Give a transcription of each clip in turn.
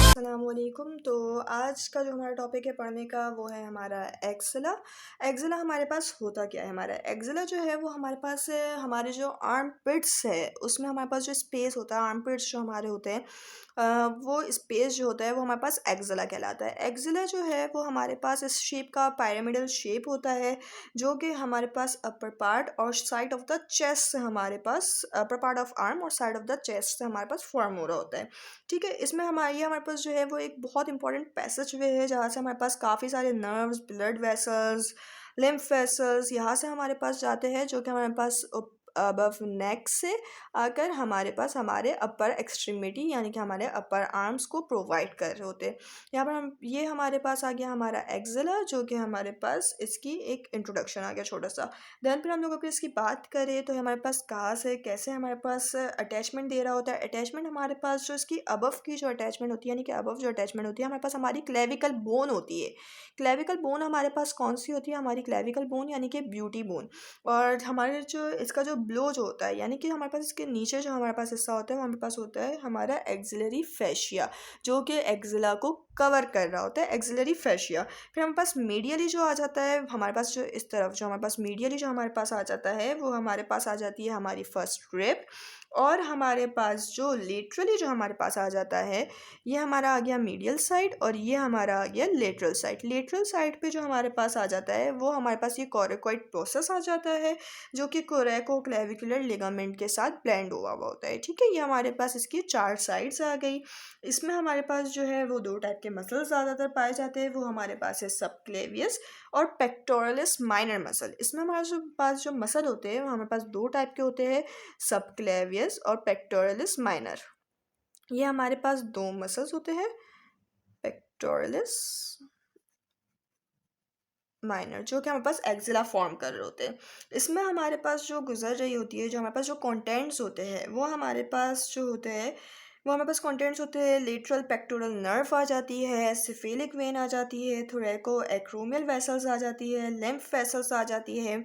अस्सलामुअलैकुम। तो आज का जो हमारा टॉपिक है पढ़ने का वो है हमारा एक्ज़िला। एक्ज़िला हमारे पास होता क्या है? हमारा एक्ज़िला जो है वो हमारे पास हमारे जो आर्म पिट्स है उसमें हमारे पास जो स्पेस होता है, आर्म पिट्स जो हमारे होते हैं वो स्पेस जो होता है वो हमारे पास एक्ज़िला कहलाता है। एक्ज़िला जो है वो हमारे पास इस शेप का पिरामिडल शेप होता है, जो कि हमारे पास अपर पार्ट और साइड ऑफ द चेस्ट से हमारे पास अपर पार्ट ऑफ आर्म और साइड ऑफ द चेस्ट से हमारे पास फॉर्म हो रहा होता है। ठीक है, इसमें हमारे पास जो है वो एक बहुत इंपॉर्टेंट पैसेज वे है, जहाँ से हमारे पास काफ़ी सारे nerves, blood vessels, lymph vessels यहाँ से हमारे पास जाते हैं, जो कि हमारे पास अबव नेक से आकर हमारे पास हमारे अपर एक्सट्रीमिटी यानी कि हमारे अपर आर्म्स को प्रोवाइड कर रहे होते हैं। यहाँ पर हम ये हमारे पास आ गया हमारा एक्ज़िला, जो कि हमारे पास इसकी एक इंट्रोडक्शन आ गया छोटा सा। देन फिर हम लोग अगर इसकी बात करें तो हमारे पास कहाँ से कैसे हमारे पास अटैचमेंट दे रहा होता है। अटैचमेंट हमारे पास जो इसकी अबव की जो अटैचमेंट होती है, यानी कि अबव जो अटैचमेंट होती है हमारे पास हमारी क्लेविकल बोन होती है। क्लेविकल बोन हमारे पास कौन सी होती है? हमारी क्लेविकल बोन यानी कि ब्यूटी बोन। और हमारे जो इसका जो ब्लो जो होता है, यानी कि हमारे पास इसके नीचे जो हमारे पास हिस्सा होता है वो हमारे पास होता है हमारा एक्सिलरी फैशिया, जो कि एक्सिला को कवर कर रहा होता है, एक्सिलरी फैशिया। फिर हमारे पास मीडियली जो आ जाता है हमारे पास, जो इस तरफ जो हमारे पास मीडियली जो हमारे पास आ जाता है वो हमारे पास आ जाती है हमारी फर्स्ट रिब। और हमारे पास जो लेटरली जो हमारे पास आ जाता है ये हमारा आ गया मीडियल साइड, और ये हमारा आ गया लेटरल साइड। लेटरल साइड पे जो हमारे पास आ जाता है वो हमारे पास ये कोरेकोइड प्रोसेस आ जाता है, जो कि कोरेको क्लेविकुलर लिगामेंट के साथ ब्लेंड हुआ हुआ होता है। ठीक है, ये हमारे पास इसकी 4 साइड्स आ गई। इसमें हमारे पास जो है वो 2 टाइप के मसल्स ज़्यादातर पाए जाते हैं, वो हमारे पास है सबक्लेवियस और पेक्टोरलिस माइनर मसल। इसमें हमारे जो पास जो मसल होते हैं वो हमारे पास 2 टाइप के होते हैं, सबक्लेवियस और पेक्टोरलिस माइनर। ये हमारे पास 2 मसल्स होते हैं, पेक्टोरलिस माइनर, जो कि हमारे पास एक्सिला फॉर्म कर रहे होते हैं। इसमें हमारे पास जो गुजर रही होती है, जो हमारे पास जो कंटेंट्स होते हैं वो हमारे पास जो होते हैं वो हमारे पास कंटेंट्स होते हैं। लेटरल पेक्टोरल नर्व आ जाती है, सिफेलिक वेन आ जाती है, थोरैको एक्रोमियल वेसल्स आ जाती है, लिम्फ वेसल्स आ जाती है,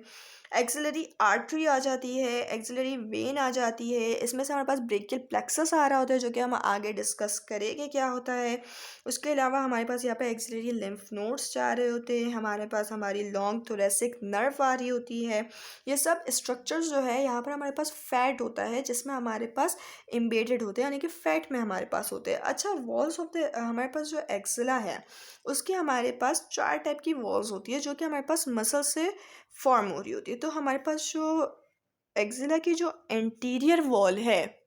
एक्सिलरी आर्टरी आ जाती है, एक्सिलरी वेन आ जाती है। इसमें से हमारे पास ब्रेकियल प्लेक्सस आ रहा होता है, जो कि हम आगे डिस्कस करेंगे क्या होता है। उसके अलावा हमारे पास यहाँ पे एक्सिलरी लिम्फ नोड्स जा रहे होते हैं, हमारे पास हमारी लॉन्ग थोरेसिक नर्व आ रही होती है। ये सब स्ट्रक्चर्स जो है यहाँ पर हमारे पास फैट होता है, जिसमें हमारे पास एम्बेडेड होते हैं, यानी कि फैट में हमारे पास होते हैं। अच्छा, वॉल्स ऑफ द हमारे पास जो एक्सिला है उसके हमारे पास 4 टाइप की वॉल्स होती है, जो कि हमारे पास मसल से फॉर्म हो रही होती है। तो हमारे पास जो एक्सिला की जो एंटीरियर वॉल है,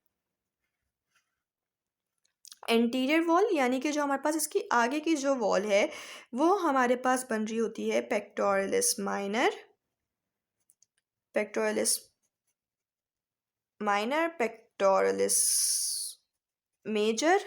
एंटीरियर वॉल यानी कि जो हमारे पास इसकी आगे की जो वॉल है वो हमारे पास बन रही होती है pectoralis minor, pectoralis minor, pectoralis major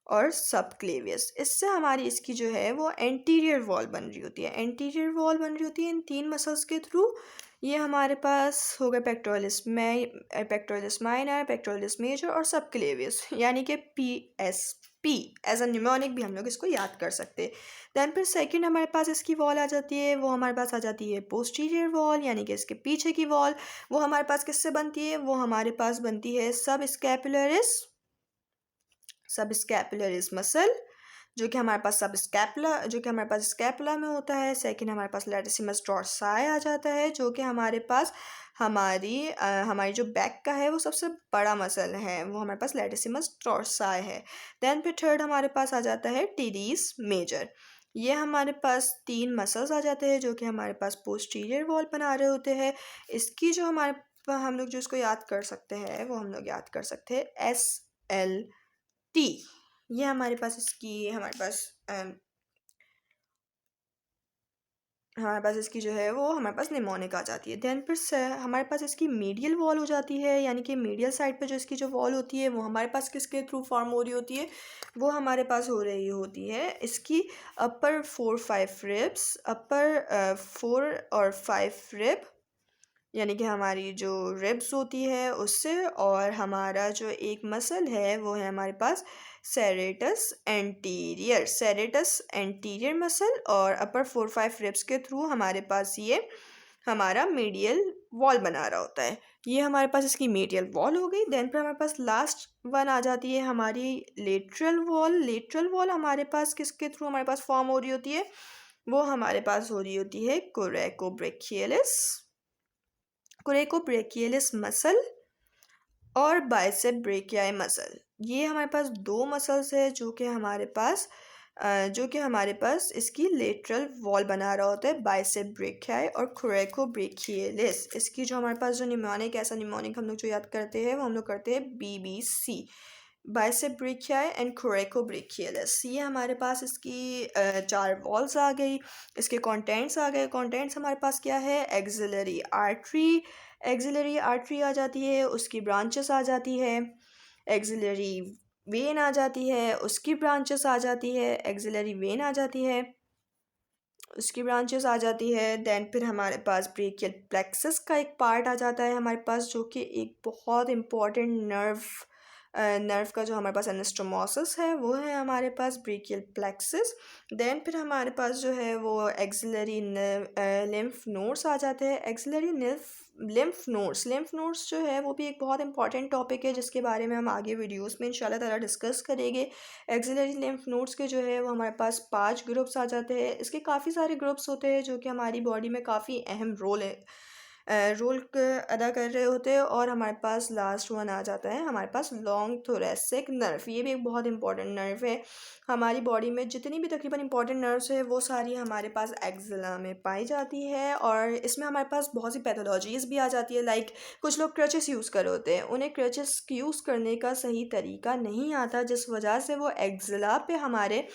और सबक्लेवियस। इससे हमारी इसकी जो है वो एंटीरियर वॉल बन रही होती है। एंटीरियर वॉल बन रही होती है इन 3 मसल्स के थ्रू। ये हमारे पास हो गया पेक्टोरलिस माइनर, पेक्टोरलिस मेजर और सबक्लेवियस, यानी कि PSP एज अ न्यूमोनिक भी हम लोग इसको याद कर सकते हैं। दैन फिर सेकंड हमारे पास इसकी वॉल आ जाती है, वो हमारे पास आ जाती है पोस्टीरियर वॉल, यानी कि इसके पीछे की वॉल। वो हमारे पास किससे बनती है? वो हमारे पास बनती है सब स्कैपुलरिस मसल, जो कि हमारे पास स्कैपुला में होता है। सेकंड हमारे पास लैटिसिमस डॉर्साई आ जाता है, जो कि हमारे पास हमारी जो बैक का है वो सबसे बड़ा मसल है, वो हमारे पास लैटिसिमस डॉर्साई है। देन फिर थर्ड हमारे पास आ जाता है टीरीस मेजर। ये हमारे पास 3 मसल्स आ जाते हैं, जो कि हमारे पास पोस्टीरियर वॉल बना रहे होते हैं। इसकी जो हम लोग जो इसको याद कर सकते हैं वो हम लोग याद कर सकते हैं SLT। ये हमारे पास इसकी जो है वो हमारे पास निमोनिक आ जाती है। देन फिर से हमारे पास इसकी मीडियल वॉल हो जाती है, यानी कि मीडियल साइड पे जो इसकी जो वॉल होती है वो हमारे पास किसके थ्रू फॉर्म हो रही होती है? वो हमारे पास हो रही होती है इसकी अपर 4-5 रिब्स, अपर 4 और 5 रिब, यानी कि हमारी जो रिब्स होती है उससे। और हमारा जो एक मसल है वो है हमारे पास सेरेटस एंटीरियर मसल, और अपर 4-5 रिब्स के थ्रू हमारे पास ये हमारा मीडियल वॉल बना रहा होता है। ये हमारे पास इसकी मीडियल वॉल हो गई। देन फिर हमारे पास लास्ट वन आ जाती है हमारी लेटरल वॉल। लेटरल वॉल हमारे पास किसके थ्रू हमारे पास फॉर्म हो रही होती है, वो हमारे पास हो रही होती है कोरेकोब्रेकियलिस, कोरेकोब्रेकियलिस मसल और बाइसेप ब्रेकियाई मसल। ये हमारे पास दो मसल्स है जो कि हमारे पास इसकी लेटरल वॉल बना रहा होता है, बाइसेप ब्रेकियाई और कोरेकोब्रेकियलिस। इसकी जो हमारे पास जो निमोनिक, ऐसा निमोनिक हम लोग जो याद करते हैं वो हम लोग करते हैं BBC, बाइसेप ब्रेकियाई एंड कोरेकोब्रेकियलिस। ये हमारे पास इसकी 4 वॉल्स आ गई। इसके कंटेंट्स आ गए। कंटेंट्स हमारे पास क्या है, एक्सिलरी आर्टरी, एक्सिलरी आर्टरी आ जाती है, उसकी ब्रांचेस आ जाती है, एक्सिलरी वेन आ जाती है, उसकी ब्रांचेस आ जाती है, एक्सिलरी वेन आ जाती है, उसकी ब्रांचेस आ जाती है। देन फिर हमारे पास ब्रेकियल प्लेक्सस का एक पार्ट आ जाता है हमारे पास, जो कि एक बहुत इम्पॉर्टेंट नर्व का जो हमारे पास एनास्टोमोसिस है वो है हमारे पास ब्रेकियल प्लेक्सस। देन फिर हमारे पास जो है वो एक्सिलरी लिम्फ नोड्स आ जाते हैं। एक्सिलरी लिम्फ नोड्स जो है वो भी एक बहुत इंपॉर्टेंट टॉपिक है, जिसके बारे में हम आगे वीडियोस में इंशाल्लाह ताला डिस्कस करेंगे। एक्सिलरी लिम्फ नोड्स के जो है वो हमारे पास 5 ग्रुप्स आ जाते हैं। इसके काफ़ी सारे ग्रुप्स होते हैं जो कि हमारी बॉडी में काफ़ी अहम रोल अदा कर रहे होते हैं। और हमारे पास लास्ट वन आ जाता है हमारे पास लॉन्ग थोरेसिक नर्व। ये भी एक बहुत इंपॉर्टेंट नर्व है। हमारी बॉडी में जितनी भी तकरीबन इंपॉर्टेंट नर्व्स है वो सारी हमारे पास एक्सिला में पाई जाती है, और इसमें हमारे पास बहुत सी पैथोलॉजीज़ भी आ जाती है। लाइक कुछ लोग क्रचेस यूज़ कर रहे होते हैं, उन्हें क्रचेस यूज़ करने का सही तरीका नहीं आता, जिस वजह से वो एक्सिला पे हमारे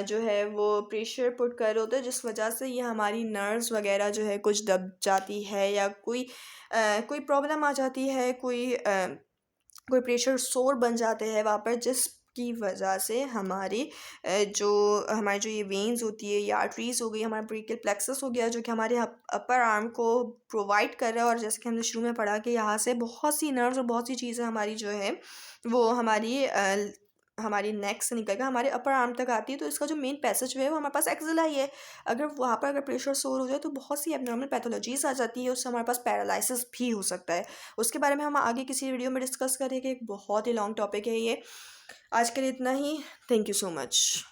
जो है वो प्रेशर पुट कर रहे होते हैं, जिस वजह से ये हमारी नर्व्स वगैरह जो है कुछ दब जाती है, या कोई प्रॉब्लम आ जाती है, कोई प्रेशर सोर बन जाते हैं वहाँ पर, जिसकी वजह से हमारी जो ये वेन्स होती है या आर्टरीज हो गई, हमारा ब्रेकियल प्लेक्सस हो गया, जो कि हमारे अपर आर्म को प्रोवाइड कर रहा है। और जैसे कि हमने शुरू में पढ़ा कि यहाँ से बहुत सी नर्व्स और बहुत सी चीज़ें हमारी जो है वो हमारी नेक से निकल कर हमारे अपर आर्म तक आती है। तो इसका जो मेन पैसेज है वो हमारे पास एक्सिला ही है। अगर प्रेशर सोर हो जाए तो बहुत सी एबनॉर्मल पैथोलॉजीज आ जाती है, उससे हमारे पास पैरालिसिस भी हो सकता है। उसके बारे में हम आगे किसी वीडियो में डिस्कस करेंगे। एक बहुत ही लॉन्ग टॉपिक है ये। आज के लिए इतना ही। Thank you so much.